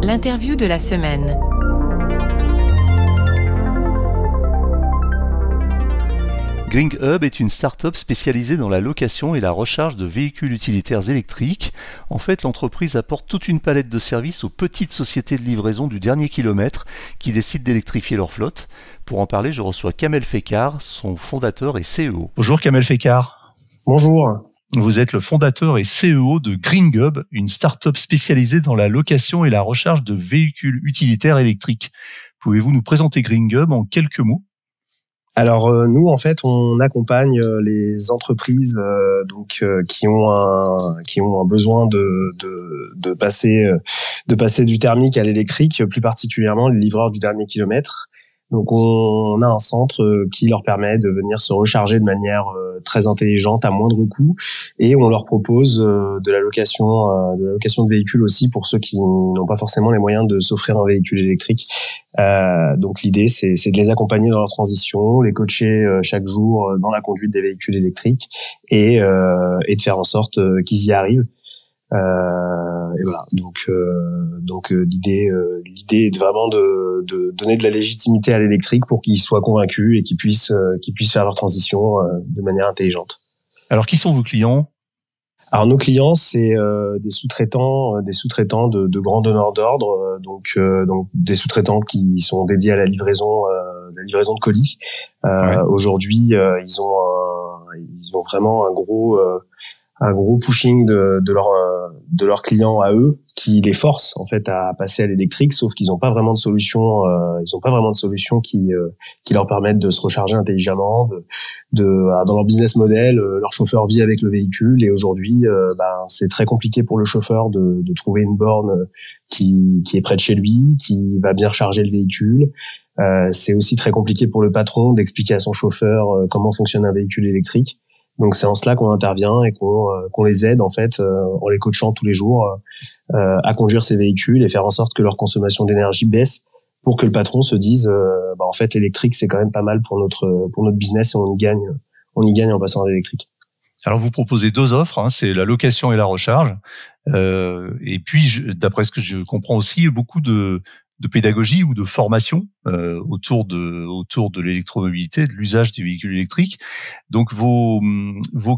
L'interview de la semaine. GreenHub est une start-up spécialisée dans la location et la recharge de véhicules utilitaires électriques. En fait, l'entreprise apporte toute une palette de services aux petites sociétés de livraison du dernier kilomètre qui décident d'électrifier leur flotte. Pour en parler, je reçois Kamel Fekar, son fondateur et CEO. Bonjour Kamel Fekar. Bonjour. Vous êtes le fondateur et CEO de GreenHub, une start-up spécialisée dans la location et la recharge de véhicules utilitaires électriques. Pouvez-vous nous présenter GreenHub en quelques mots ? Alors nous en fait on accompagne les entreprises qui ont un besoin de passer du thermique à l'électrique, plus particulièrement les livreurs du dernier kilomètre. Donc on a un centre qui leur permet de venir se recharger de manière très intelligente à moindre coût, et on leur propose de la location de véhicules aussi pour ceux qui n'ont pas forcément les moyens de s'offrir un véhicule électrique. Donc l'idée c'est de les accompagner dans leur transition, les coacher chaque jour dans la conduite des véhicules électriques et de faire en sorte qu'ils y arrivent. Et voilà. Donc l'idée est vraiment de donner de la légitimité à l'électrique pour qu'ils soient convaincus et qu'ils puissent faire leur transition de manière intelligente. Alors qui sont vos clients ? Alors nos clients c'est des sous-traitants de grands donneurs d'ordre, donc des sous-traitants qui sont dédiés à la livraison de colis. Ouais. Aujourd'hui ils ont vraiment un gros pushing de leurs clients à eux, qui les force en fait à passer à l'électrique, sauf qu'ils n'ont pas vraiment de solution qui leur permettent de se recharger intelligemment, dans leur business model. Leur chauffeur vit avec le véhicule, et aujourd'hui c'est très compliqué pour le chauffeur de trouver une borne qui est près de chez lui, qui va bien recharger le véhicule. C'est aussi très compliqué pour le patron d'expliquer à son chauffeur comment fonctionne un véhicule électrique. Donc c'est en cela qu'on intervient et qu'on les aide en fait en les coachant tous les jours à conduire ces véhicules et faire en sorte que leur consommation d'énergie baisse, pour que le patron se dise en fait l'électrique c'est quand même pas mal pour notre business, et on y gagne en passant à l'électrique. Alors vous proposez deux offres, c'est la location et la recharge. Et puis d'après ce que je comprends aussi, beaucoup de pédagogie ou de formation autour de l'électromobilité, de l'usage des véhicules électriques. Donc vos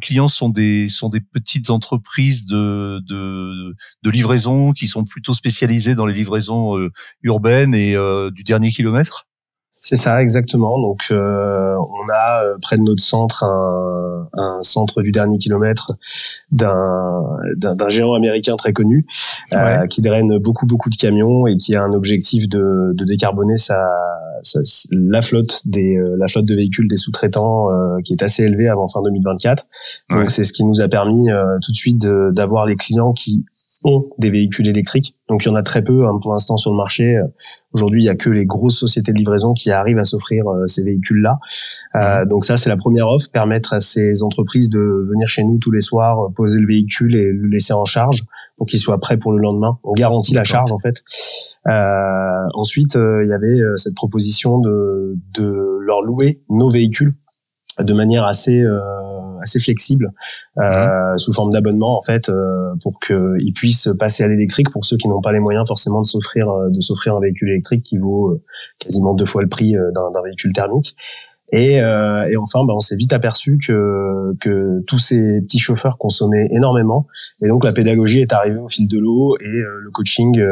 clients sont des petites entreprises de livraison qui sont plutôt spécialisées dans les livraisons urbaines et du dernier kilomètre. C'est ça, exactement. Donc, on a près de notre centre un centre du dernier kilomètre d'un géant américain très connu, Ouais. qui draine beaucoup de camions et qui a un objectif de décarboner la flotte de véhicules des sous-traitants, qui est assez élevée avant fin 2024. Donc, Ouais. c'est ce qui nous a permis tout de suite d'avoir les clients qui ont des véhicules électriques. Donc, il y en a très peu pour l'instant sur le marché. Aujourd'hui, il y a que les grosses sociétés de livraison qui arrivent à s'offrir ces véhicules-là. Donc ça, c'est la première offre, permettre à ces entreprises de venir chez nous tous les soirs, poser le véhicule et le laisser en charge pour qu'il soit prêt pour le lendemain. On garantit la charge en fait. Ensuite, il y avait cette proposition de leur louer nos véhicules de manière assez flexible, sous forme d'abonnement en fait, pour qu'ils puissent passer à l'électrique, pour ceux qui n'ont pas les moyens forcément de s'offrir un véhicule électrique qui vaut quasiment 2 fois le prix d'un véhicule thermique. Et enfin, on s'est vite aperçu que tous ces petits chauffeurs consommaient énormément, et donc la pédagogie est arrivée au fil de l'eau, et le coaching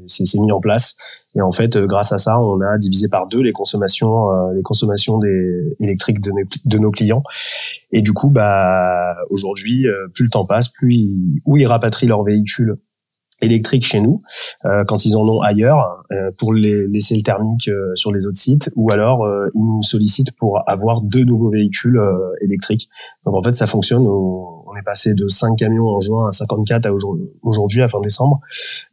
s'est mis en place. Et en fait, grâce à ça, on a divisé par 2 les consommations électriques de nos clients. Et du coup, aujourd'hui, plus le temps passe, plus ils rapatrient leurs véhicules électriques chez nous, quand ils en ont ailleurs, pour les laisser le thermique sur les autres sites, ou alors ils nous sollicitent pour avoir 2 nouveaux véhicules électriques. Donc en fait, ça fonctionne. On est passé de 5 camions en juin à 54 à aujourd'hui, à fin décembre.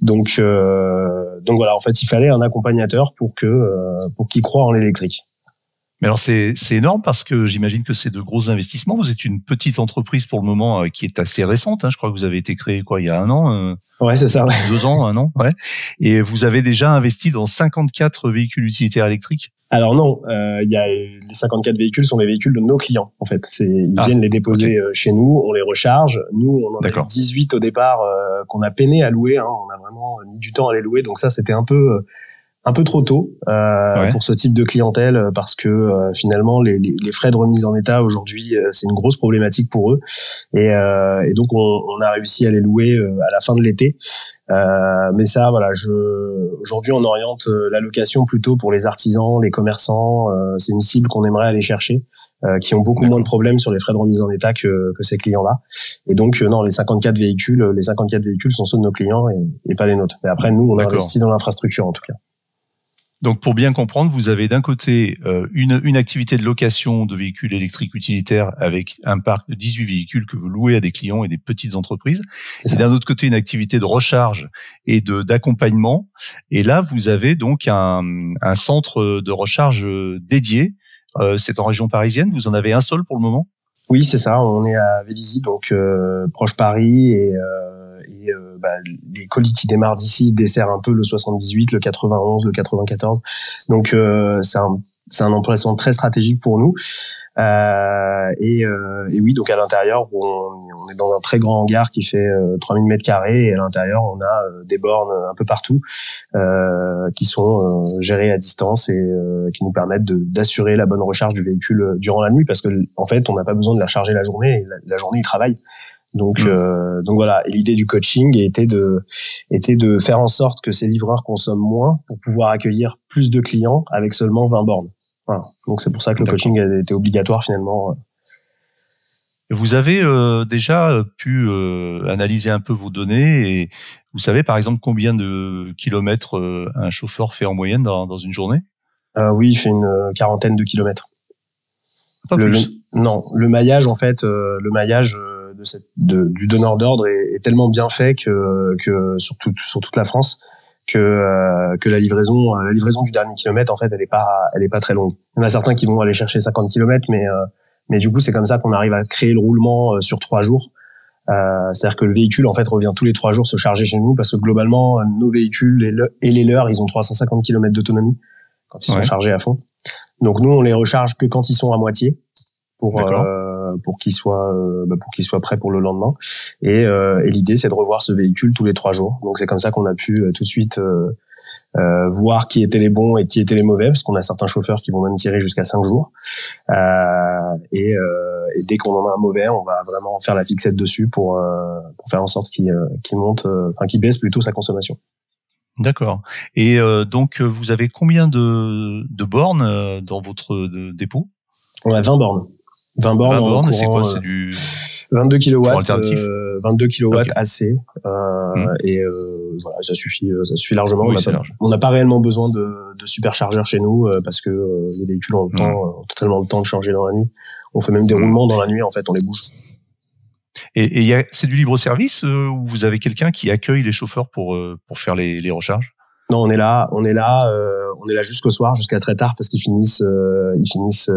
Donc voilà, en fait, il fallait un accompagnateur pour qu'ils croient en l'électrique. Mais alors c'est énorme parce que j'imagine que c'est de gros investissements. Vous êtes une petite entreprise pour le moment qui est assez récente. Je crois que vous avez été créé il y a 1 an. Ouais, c'est ça. Ouais. 2 ans, 1 an. Ouais. Et vous avez déjà investi dans 54 véhicules utilitaires électriques. Alors non, il y a les 54 véhicules sont les véhicules de nos clients en fait. Ils viennent les déposer chez nous, on les recharge. Nous, on en a 18 au départ qu'on a peiné à louer. On a vraiment mis du temps à les louer. Donc ça, c'était un peu trop tôt pour ce type de clientèle parce que finalement les frais de remise en état aujourd'hui c'est une grosse problématique pour eux et donc on a réussi à les louer à la fin de l'été mais ça voilà aujourd'hui on oriente la location plutôt pour les artisans, les commerçants, c'est une cible qu'on aimerait aller chercher qui ont beaucoup moins de problèmes sur les frais de remise en état que ces clients-là. Et donc non, les 54 véhicules sont ceux de nos clients et pas les nôtres. Mais après nous on a investi dans l'infrastructure en tout cas. Donc, pour bien comprendre, vous avez d'un côté une activité de location de véhicules électriques utilitaires avec un parc de 18 véhicules que vous louez à des clients et des petites entreprises. Et d'un autre côté, une activité de recharge et d'accompagnement. Et là, vous avez donc un centre de recharge dédié. C'est en région parisienne. Vous en avez un seul pour le moment ? Oui, c'est ça. On est à Vélizy, donc proche Paris et les colis qui démarrent d'ici desserrent un peu le 78, le 91, le 94. Donc c'est un emplacement très stratégique pour nous. Et oui, donc à l'intérieur, on est dans un très grand hangar qui fait 3000 mètres carrés et à l'intérieur, on a des bornes un peu partout qui sont gérées à distance et qui nous permettent d'assurer la bonne recharge du véhicule durant la nuit parce que en fait, on n'a pas besoin de la recharger la journée et la journée, il travaille. Donc voilà. Et l'idée du coaching était de faire en sorte que ces livreurs consomment moins pour pouvoir accueillir plus de clients avec seulement 20 bornes. Voilà. Donc c'est pour ça que le coaching a été obligatoire finalement. Vous avez déjà pu analyser un peu vos données et vous savez par exemple combien de kilomètres un chauffeur fait en moyenne dans une journée ? Oui, il fait une 40aine de kilomètres. Pas plus. Le maillage en fait, du donneur d'ordre est tellement bien fait que sur toute la France que la livraison du dernier kilomètre en fait elle est pas très longue. Il y en a certains qui vont aller chercher 50 kilomètres mais du coup c'est comme ça qu'on arrive à créer le roulement sur 3 jours. C'est-à-dire que le véhicule en fait revient tous les 3 jours se charger chez nous parce que globalement nos véhicules et les leurs ils ont 350 kilomètres d'autonomie quand ils sont chargés à fond. Donc nous on les recharge que quand ils sont à moitié pour qu'ils soient prêts pour le lendemain et l'idée c'est de revoir ce véhicule tous les 3 jours. Donc c'est comme ça qu'on a pu tout de suite voir qui étaient les bons et qui étaient les mauvais parce qu'on a certains chauffeurs qui vont même tirer jusqu'à 5 jours et dès qu'on en a un mauvais on va vraiment faire la fixette dessus pour faire en sorte qu'il baisse plutôt sa consommation. D'accord. Et donc vous avez combien de bornes dans votre dépôt ? On a 20 bornes. 20 bornes, c'est quoi ? C'est du 22 kilowatts, 22 kilowatts AC. Et voilà, ça suffit largement. Oui, on n'a pas réellement besoin de superchargeurs chez nous parce que les véhicules ont totalement le temps de changer dans la nuit. On fait même des roulements dans la nuit, en fait, on les bouge. Et c'est du libre service ou vous avez quelqu'un qui accueille les chauffeurs pour faire les recharges ? Non, on est là jusqu'au soir, jusqu'à très tard parce qu'ils finissent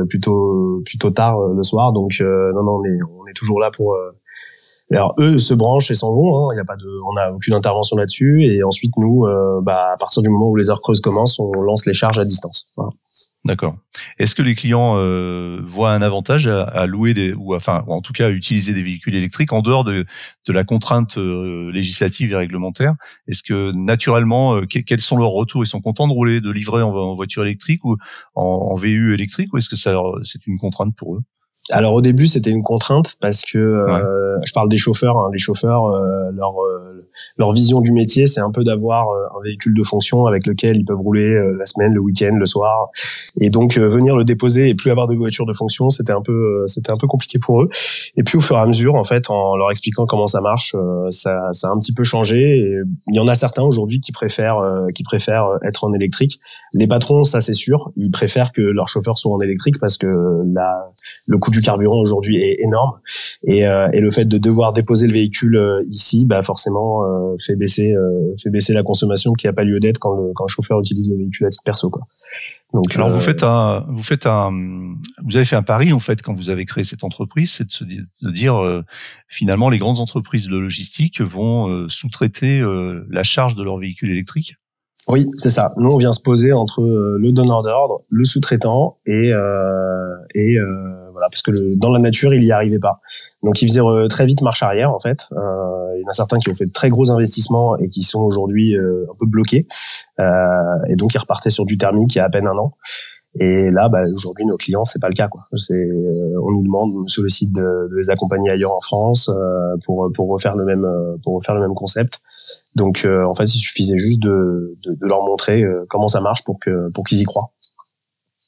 plutôt tard le soir. Donc non, on est toujours là pour. Alors eux se branchent et s'en vont. On n'a aucune intervention là-dessus. Et ensuite nous, à partir du moment où les heures creuses commencent, on lance les charges à distance. Voilà. D'accord. Est-ce que les clients voient un avantage à louer ou en tout cas à utiliser des véhicules électriques en dehors de la contrainte législative et réglementaire ? Est-ce que naturellement, quels sont leurs retours ? Ils sont contents de rouler, de livrer en voiture électrique ou en VU électrique, ou est-ce que c'est une contrainte pour eux ? Alors au début c'était une contrainte parce que je parle des chauffeurs. Les chauffeurs, leur vision du métier c'est un peu d'avoir un véhicule de fonction avec lequel ils peuvent rouler la semaine, le week-end, le soir. Et donc venir le déposer et plus avoir de voiture de fonction c'était un peu compliqué pour eux. Et puis au fur et à mesure en fait en leur expliquant comment ça marche, ça a un petit peu changé. Et il y en a certains aujourd'hui qui préfèrent être en électrique. Les patrons ça c'est sûr, ils préfèrent que leurs chauffeurs soient en électrique parce que le coût de du carburant aujourd'hui est énorme et le fait de devoir déposer le véhicule ici, bah forcément fait baisser la consommation qui a pas lieu d'être quand le chauffeur utilise le véhicule à titre perso, quoi. Donc, alors vous avez fait un pari en fait quand vous avez créé cette entreprise, c'est de dire finalement les grandes entreprises de logistique vont sous-traiter la charge de leur véhicule électrique. Oui, c'est ça. Nous, on vient se poser entre le donneur d'ordre, le sous-traitant et voilà, parce que dans la nature, il y arrivait pas. Donc, il faisait très vite marche arrière, en fait. Il y en a certains qui ont fait de très gros investissements et qui sont aujourd'hui un peu bloqués. Et donc, ils repartaient sur du thermique il y a à peine un an. Et là, bah, aujourd'hui, nos clients, c'est pas le cas, quoi. On nous demande, on nous sollicite de les accompagner ailleurs en France pour refaire le même concept. Donc, en fait, il suffisait juste de leur montrer comment ça marche pour qu'ils y croient.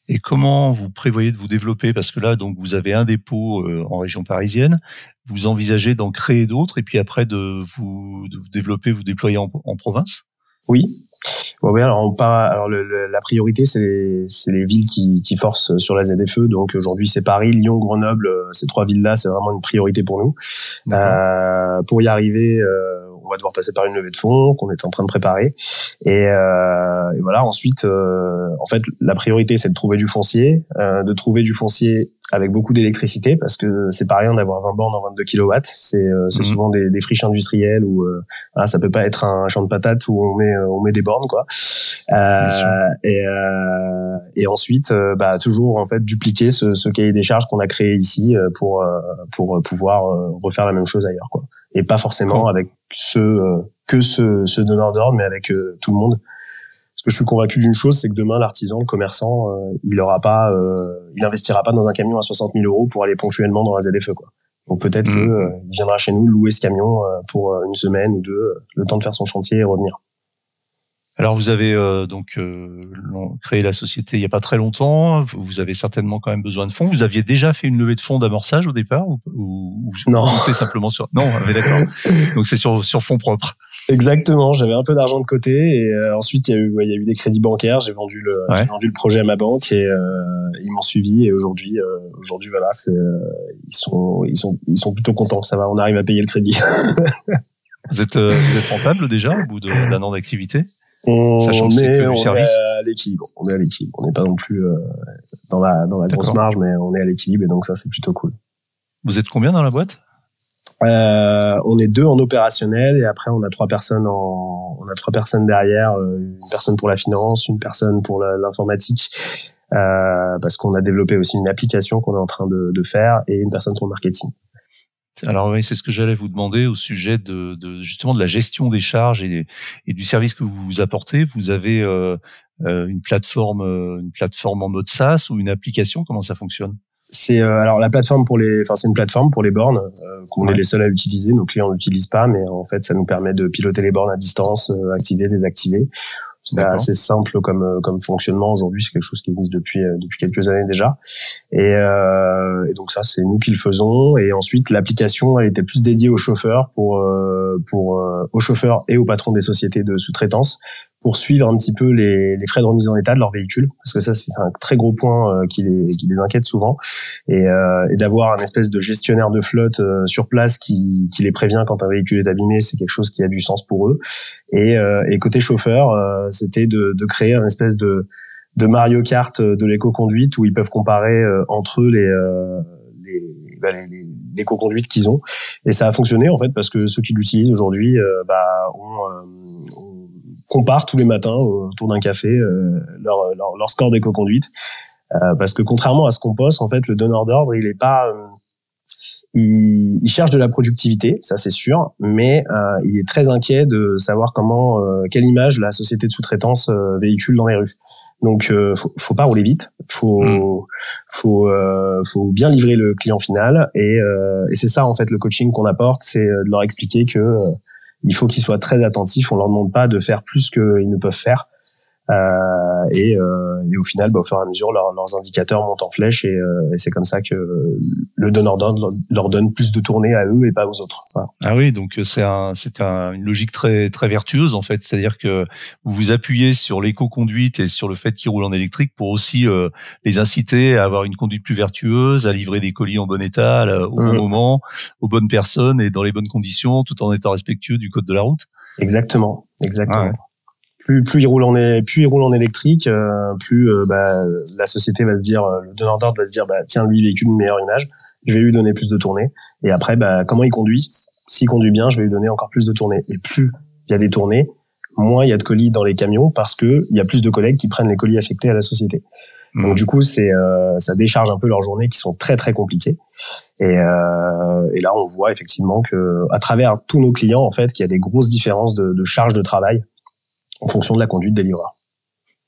Et comment vous prévoyez de vous développer? Parce que là, donc, vous avez un dépôt en région parisienne. Vous envisagez d'en créer d'autres et puis après de vous développer, vous déployer en province? Oui. Ouais, alors la priorité, c'est les villes qui forcent sur la ZFE. Donc aujourd'hui, c'est Paris, Lyon, Grenoble. Ces 3 villes-là, c'est vraiment une priorité pour nous. Pour y arriver, on va devoir passer par une levée de fonds qu'on est en train de préparer. Et voilà. Ensuite, en fait, la priorité, c'est de trouver du foncier, avec beaucoup d'électricité, parce que c'est pas rien d'avoir 20 bornes en 22 kilowatts. C'est souvent des friches industrielles où ça peut pas être un champ de patates où on met des bornes, quoi. Et ensuite, toujours en fait dupliquer ce cahier des charges qu'on a créé ici pour pouvoir refaire la même chose ailleurs, quoi. Et pas forcément avec ce donneur d'ordre, mais avec tout le monde. Parce que je suis convaincu d'une chose, c'est que demain, l'artisan, le commerçant, il investira pas dans un camion à 60 000 euros pour aller ponctuellement dans la ZFE, quoi. Donc peut-être que il viendra chez nous louer ce camion pour une semaine ou deux, le temps de faire son chantier et revenir. Alors vous avez créé la société il y a pas très longtemps. Vous avez certainement quand même besoin de fonds. Vous aviez déjà fait une levée de fonds d'amorçage au départ ou non, c'était simplement sur mais d'accord. Donc c'est sur fonds propres. Exactement. J'avais un peu d'argent de côté et ensuite il y a eu des crédits bancaires. J'ai vendu le projet à ma banque et ils m'ont suivi et aujourd'hui voilà, ils sont plutôt contents. Ça va, on arrive à payer le crédit. Vous êtes rentable déjà au bout d'un an d'activité? Sachant que c'est que du service. On est à l'équilibre. On n'est pas non plus dans la grosse marge, mais on est à l'équilibre et donc ça c'est plutôt cool. Vous êtes combien dans la boîte? On est 2 en opérationnel et après on a 3 personnes derrière, une personne pour la finance, une personne pour l'informatique, parce qu'on a développé aussi une application qu'on est en train de faire et une personne pour le marketing. Alors oui, c'est ce que j'allais vous demander au sujet de justement de la gestion des charges et du service que vous apportez. Vous avez une plateforme en mode SaaS ou une application? Comment ça fonctionne? C'est alors la plateforme c'est une plateforme pour les bornes qu'on est les seuls à utiliser. Nos clients l'utilisent pas, mais en fait ça nous permet de piloter les bornes à distance, activer, désactiver. C'est assez simple comme fonctionnement aujourd'hui. C'est quelque chose qui existe depuis quelques années déjà. Et donc ça, c'est nous qui le faisons. Et ensuite, l'application, elle était plus dédiée aux chauffeurs aux chauffeurs et aux patrons des sociétés de sous-traitance pour suivre un petit peu les frais de remise en état de leur véhicule, parce que ça c'est un très gros point qui les inquiète souvent, et d'avoir un espèce de gestionnaire de flotte sur place qui les prévient quand un véhicule est abîmé, c'est quelque chose qui a du sens pour eux. Et côté chauffeur, c'était de créer un espèce de Mario Kart de l'éco-conduite où ils peuvent comparer entre eux l'éco-conduite qu'ils ont, et ça a fonctionné en fait parce que ceux qui l'utilisent aujourd'hui on compare tous les matins autour d'un café leur score d'éco-conduite, parce que contrairement à ce qu'on pense, en fait le donneur d'ordre il est pas il cherche de la productivité, ça c'est sûr, mais il est très inquiet de savoir quelle image la société de sous-traitance véhicule dans les rues. Donc faut pas rouler vite, faut bien livrer le client final, et c'est ça en fait le coaching qu'on apporte, c'est de leur expliquer que il faut qu'ils soient très attentifs. On leur demande pas de faire plus qu'ils ne peuvent faire. Et au final, au fur et à mesure, leurs indicateurs montent en flèche et c'est comme ça que le donneur d'ordre leur donne plus de tournées à eux et pas aux autres. Voilà. Ah oui, donc c'est une logique très très vertueuse en fait, c'est-à-dire que vous vous appuyez sur l'éco-conduite et sur le fait qu'ils roulent en électrique pour aussi les inciter à avoir une conduite plus vertueuse, à livrer des colis en bon état au bon moment, aux bonnes personnes et dans les bonnes conditions, tout en étant respectueux du code de la route. Exactement. Ah ouais. Plus il roule en électrique, plus la société va se dire, le donneur d'ordre va se dire, tiens, lui il véhicule une meilleure image, je vais lui donner plus de tournées. Et après, comment il conduit? S'il conduit bien, je vais lui donner encore plus de tournées. Et plus il y a des tournées, moins il y a de colis dans les camions parce que il y a plus de collègues qui prennent les colis affectés à la société. Donc du coup, ça décharge un peu leurs journées qui sont très très compliquées. Et là, on voit effectivement que à travers tous nos clients, en fait, qu'il y a des grosses différences de charge de travail en fonction de la conduite des livreurs.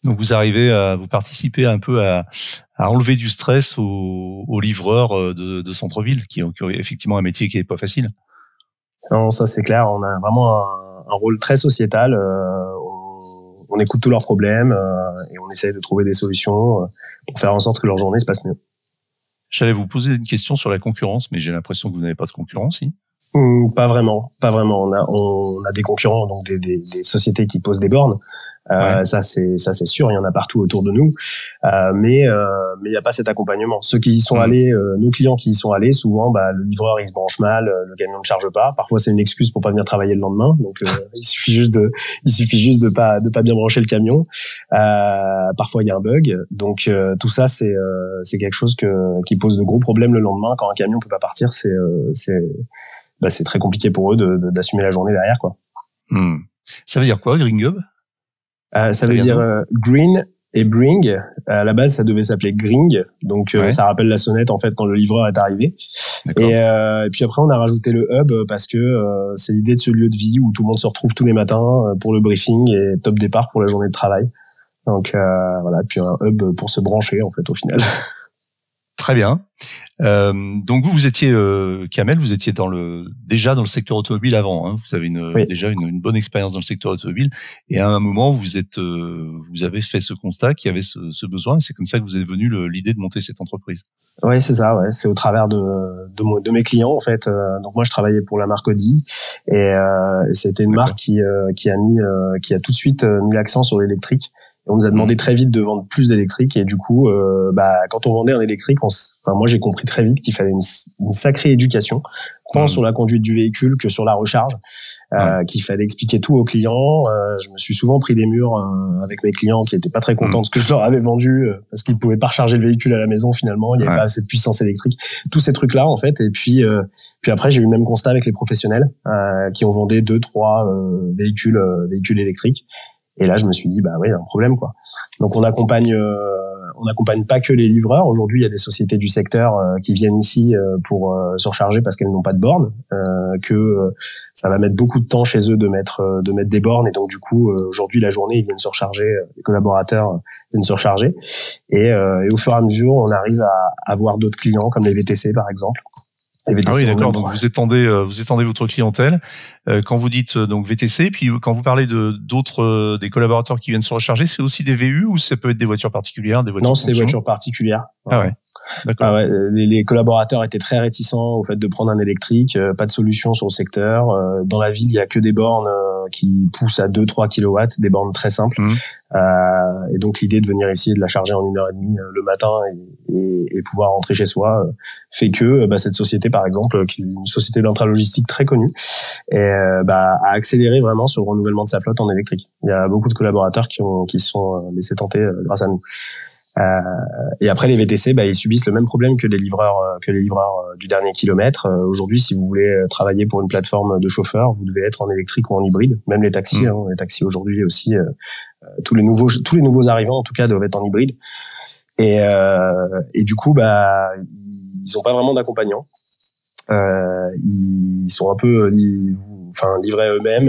Donc vous vous participez un peu à enlever du stress aux livreurs de centre-ville qui ont effectivement un métier qui est pas facile. Non, ça c'est clair. On a vraiment un rôle très sociétal. On écoute tous leurs problèmes et on essaie de trouver des solutions pour faire en sorte que leur journée se passe mieux. J'allais vous poser une question sur la concurrence, mais j'ai l'impression que vous n'avez pas de concurrence, si? Pas vraiment. On a des concurrents, donc des sociétés qui posent des bornes. Ouais. Ça c'est sûr, il y en a partout autour de nous. Mais il y a pas cet accompagnement. Ceux qui y sont allés, nos clients qui y sont allés, souvent, le livreur il se branche mal, le camion ne charge pas. Parfois c'est une excuse pour pas venir travailler le lendemain. Donc il suffit juste de pas bien brancher le camion. Parfois il y a un bug. Donc tout ça c'est quelque chose qui pose de gros problèmes le lendemain quand un camion peut pas partir. C'est très compliqué pour eux d'assumer la journée derrière, quoi. Ça veut dire quoi, Green Hub? Ça veut dire green et bring. À la base, ça devait s'appeler Gring. Donc, ça rappelle la sonnette, en fait, quand le livreur est arrivé. Et puis après, on a rajouté le hub parce que c'est l'idée de ce lieu de vie où tout le monde se retrouve tous les matins pour le briefing et top départ pour la journée de travail. Donc, voilà. Puis un hub pour se brancher, en fait, au final. Très bien. Donc vous étiez Kamel, vous étiez déjà dans le secteur automobile avant. Hein. Vous avez déjà une bonne expérience dans le secteur automobile. Et à un moment, vous avez fait ce constat qu'il y avait ce besoin. Et c'est comme ça que vous est venue l'idée de monter cette entreprise. Oui, c'est ça. Ouais, c'est au travers de mes clients en fait. Donc moi, je travaillais pour la marque Audi et c'était une marque qui a tout de suite mis l'accent sur l'électrique. On nous a demandé très vite de vendre plus d'électrique et du coup, quand on vendait un électrique, moi j'ai compris très vite qu'il fallait une sacrée éducation, tant sur la conduite du véhicule que sur la recharge, qu'il fallait expliquer tout aux clients. Je me suis souvent pris des murs avec mes clients qui étaient pas très contents de ce que je leur avais vendu parce qu'ils pouvaient pas recharger le véhicule à la maison finalement, il y avait pas assez de puissance électrique, tous ces trucs là en fait. Et puis après j'ai eu le même constat avec les professionnels qui ont vendu 2-3 véhicules électriques. Et là, je me suis dit, il y a un problème, quoi. Donc, on accompagne pas que les livreurs. Aujourd'hui, il y a des sociétés du secteur qui viennent ici pour se recharger parce qu'elles n'ont pas de bornes, que ça va mettre beaucoup de temps chez eux de mettre des bornes. Et donc, du coup, aujourd'hui, la journée, ils viennent se recharger, les collaborateurs viennent se recharger. Et au fur et à mesure, on arrive à avoir d'autres clients, comme les VTC, par exemple. Ah oui, d'accord. Donc vous étendez votre clientèle. Quand vous dites donc VTC, puis quand vous parlez des collaborateurs qui viennent se recharger, c'est aussi des VU ou ça peut être des voitures particulières, des voitures? Non, c'est des voitures particulières. Ah ouais. D'accord. Ah ouais, les collaborateurs étaient très réticents au fait de prendre un électrique, pas de solution sur le secteur. Dans la ville, il y a que des bornes qui poussent à 2-3 kilowatts, des bornes très simples. Et donc l'idée de venir ici et de la charger en 1h30 le matin et pouvoir rentrer chez soi fait que cette société, par exemple, qui est une société d'intralogistique très connue, a accéléré vraiment sur le renouvellement de sa flotte en électrique. Il y a beaucoup de collaborateurs qui se sont laissés tenter grâce à nous. Et après les VTC, ils subissent le même problème que les livreurs du dernier kilomètre. Aujourd'hui, si vous voulez travailler pour une plateforme de chauffeurs, vous devez être en électrique ou en hybride. Même les taxis, les taxis aujourd'hui aussi, tous les nouveaux arrivants en tout cas doivent être en hybride. Et du coup, ils ont pas vraiment d'accompagnant. Ils sont un peu livrés eux-mêmes.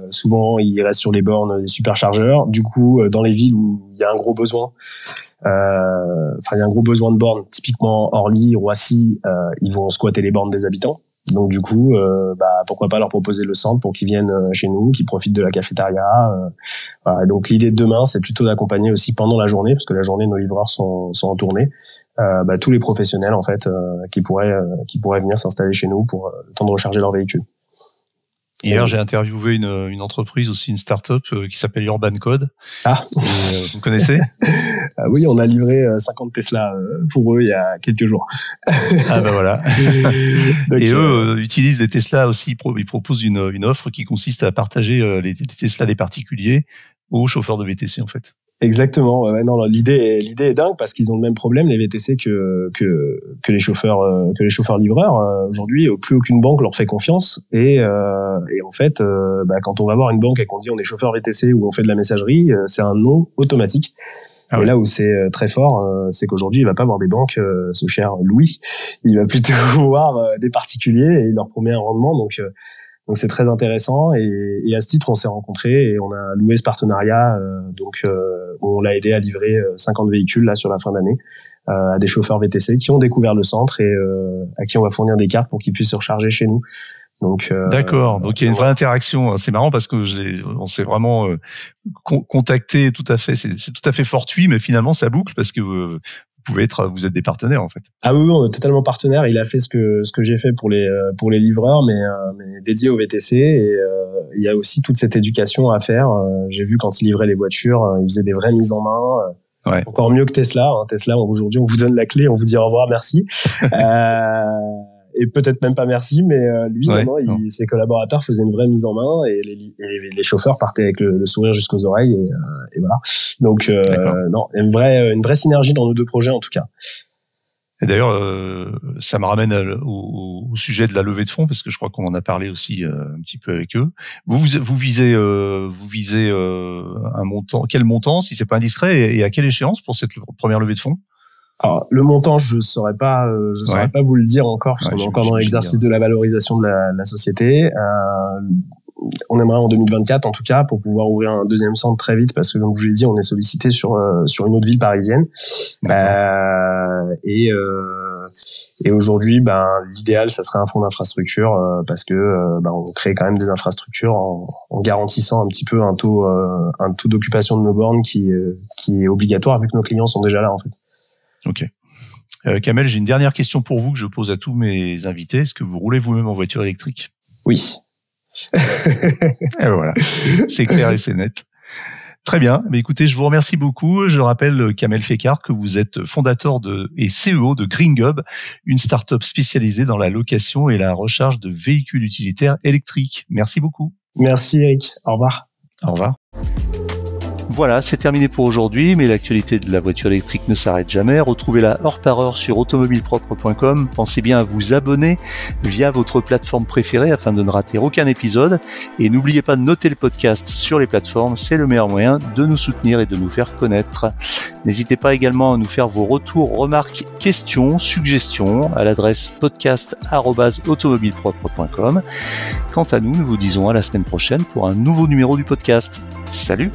Souvent, ils restent sur les bornes des superchargeurs. Du coup, dans les villes où il y a un gros besoin, il y a un gros besoin de bornes, typiquement Orly, Roissy, ils vont squatter les bornes des habitants. Donc du coup, pourquoi pas leur proposer le centre pour qu'ils viennent chez nous, qu'ils profitent de la cafétéria. Voilà. Donc l'idée de demain, c'est plutôt d'accompagner aussi pendant la journée, parce que la journée nos livreurs sont en tournée, tous les professionnels en fait qui pourraient venir s'installer chez nous pour le temps de recharger leur véhicule. Hier, j'ai interviewé une entreprise aussi, une start-up qui s'appelle Urban Code. Ah, vous connaissez? Oui, on a livré 50 Tesla pour eux il y a quelques jours. Ah ben voilà. Donc, et eux utilisent des Tesla aussi. Ils proposent une offre qui consiste à partager les Tesla des particuliers aux chauffeurs de VTC en fait. Exactement. Ouais, non, l'idée est dingue parce qu'ils ont le même problème les VTC que les chauffeurs livreurs. Aujourd'hui, plus aucune banque leur fait confiance et en fait, quand on va voir une banque et qu'on dit on est chauffeur VTC ou on fait de la messagerie, c'est un non automatique. Et là où c'est très fort, c'est qu'aujourd'hui il va pas voir des banques, ce cher Louis. Il va plutôt voir des particuliers et il leur promet un rendement. Donc c'est très intéressant et à ce titre on s'est rencontrés et on a loué ce partenariat on l'a aidé à livrer 50 véhicules là sur la fin d'année à des chauffeurs VTC qui ont découvert le centre et à qui on va fournir des cartes pour qu'ils puissent se recharger chez nous. Donc d'accord, donc il y a une vraie interaction. C'est marrant parce que on s'est vraiment contacté tout à fait. C'est tout à fait fortuit, mais finalement ça boucle parce que vous êtes des partenaires en fait. Ah oui, on est totalement partenaires. Il a fait ce que j'ai fait pour les livreurs, mais dédié au VTC. Et il y a aussi toute cette éducation à faire. J'ai vu quand il livrait les voitures, il faisait des vraies mises en main. Ouais. Encore mieux que Tesla. Tesla, aujourd'hui, on vous donne la clé, on vous dit au revoir, merci. Et peut-être même pas merci, mais lui, ses collaborateurs faisaient une vraie mise en main et les chauffeurs partaient avec le sourire jusqu'aux oreilles et voilà. Donc une vraie synergie dans nos deux projets en tout cas. Et d'ailleurs, ça me ramène au sujet de la levée de fonds parce que je crois qu'on en a parlé aussi un petit peu avec eux. Vous visez un montant, quel montant si c'est pas indiscret et à quelle échéance pour cette première levée de fonds? Alors, le montant, je saurais pas vous le dire encore, parce qu'on est encore dans l'exercice de la valorisation de la société. On aimerait en 2024, en tout cas, pour pouvoir ouvrir un deuxième centre très vite, parce que, comme je vous l'ai dit, on est sollicité sur une autre ville parisienne. Et aujourd'hui, l'idéal, ça serait un fonds d'infrastructure, parce que, on crée quand même des infrastructures en garantissant un petit peu un taux d'occupation de nos bornes qui est obligatoire, vu que nos clients sont déjà là, en fait. Ok. Kamel, j'ai une dernière question pour vous que je pose à tous mes invités. Est-ce que vous roulez vous-même en voiture électrique? Oui. Et voilà, c'est clair et c'est net. Très bien. Mais écoutez, je vous remercie beaucoup. Je rappelle, Kamel Fekar, que vous êtes fondateur et CEO de GreenGob, une start-up spécialisée dans la location et la recharge de véhicules utilitaires électriques. Merci beaucoup. Merci Eric. Au revoir. Au revoir. Voilà, c'est terminé pour aujourd'hui, mais l'actualité de la voiture électrique ne s'arrête jamais. Retrouvez-la heure par heure sur automobilepropre.com. Pensez bien à vous abonner via votre plateforme préférée afin de ne rater aucun épisode. Et n'oubliez pas de noter le podcast sur les plateformes, c'est le meilleur moyen de nous soutenir et de nous faire connaître. N'hésitez pas également à nous faire vos retours, remarques, questions, suggestions à l'adresse podcast@automobilepropre.com. Quant à nous, nous vous disons à la semaine prochaine pour un nouveau numéro du podcast. Salut!